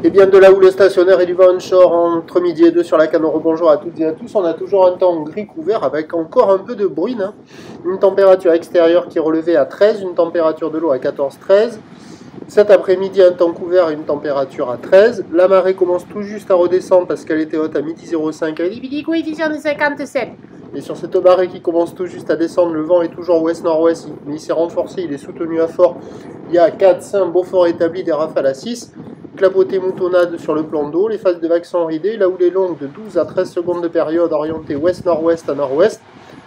Et bien de la houle stationnaire et du vent onshore entre midi et 2 sur la Canot. Bonjour à toutes et à tous. On a toujours un temps gris couvert avec encore un peu de bruine. Une température extérieure qui est relevée à 13, une température de l'eau à 14-13. Cet après-midi, un temps couvert et une température à 13. La marée commence tout juste à redescendre parce qu'elle était haute à midi 05 avec des petits coefficients de 57. Et sur cette marée qui commence tout juste à descendre, le vent est toujours ouest-nord-ouest, mais il s'est renforcé, il est soutenu à fort. Il y a 4-5 Beaufort établis, des rafales à 6. Clapoté moutonnade sur le plan d'eau, les phases de vagues sont ridées, la houle est longue de 12 à 13 secondes de période, orientée ouest-nord-ouest à nord-ouest.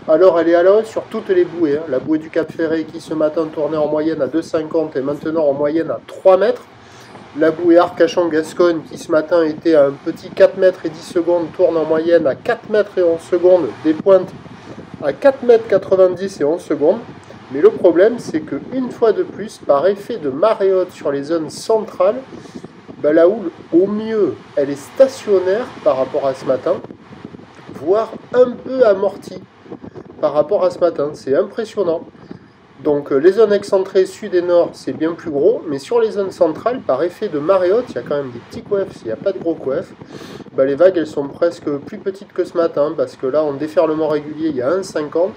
Alors elle est à la hausse sur toutes les bouées. La bouée du Cap Ferré qui ce matin tournait en moyenne à 2,50 et maintenant en moyenne à 3 mètres. La bouée Arcachon-Gascogne qui ce matin était à un petit 4 mètres et 10 secondes tourne en moyenne à 4 mètres et 11 secondes, des pointes à 4 mètres 90 et 11 secondes. Mais le problème c'est que une fois de plus, par effet de marée haute sur les zones centrales, la houle, au mieux, elle est stationnaire par rapport à ce matin, voire un peu amortie par rapport à ce matin. C'est impressionnant. Donc les zones excentrées sud et nord, c'est bien plus gros, mais sur les zones centrales, par effet de marée haute, il y a quand même des petits coefs, il n'y a pas de gros coefs, les vagues, elles sont presque plus petites que ce matin, parce que là, en déferlement régulier, il y a 1,50.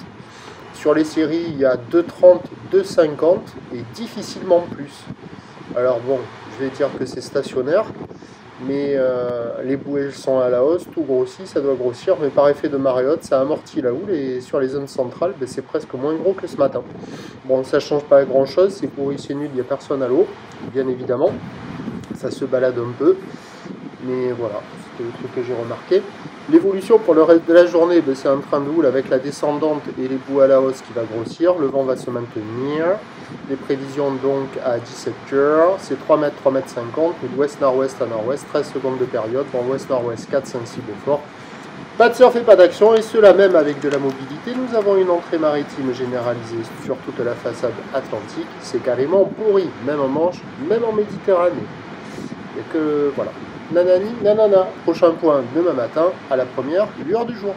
Sur les séries, il y a 2,30, 2,50 et difficilement plus. Alors bon, je vais dire que c'est stationnaire, mais les bouées sont à la hausse, tout grossit, ça doit grossir, mais par effet de marée haute, ça amortit la houle, et sur les zones centrales, c'est presque moins gros que ce matin. Bon, ça ne change pas grand chose, c'est pourri, c'est nul, il n'y a personne à l'eau, bien évidemment, ça se balade un peu, mais voilà, c'était le truc que j'ai remarqué. L'évolution pour le reste de la journée, c'est un train de houle avec la descendante et les boues à la hausse qui va grossir. Le vent va se maintenir. Les prévisions donc à 17h, c'est 3 mètres, 3 mètres 50, mais d'ouest-nord-ouest à nord-ouest, 13 secondes de période, vent ouest-nord-ouest 4, 5, 6 Beaufort. Pas de surf et pas d'action, et cela même avec de la mobilité. Nous avons une entrée maritime généralisée sur toute la façade atlantique. C'est carrément pourri, même en Manche, même en Méditerranée. Et que voilà. Nanani, nanana. Prochain point demain matin à la première lueur du jour.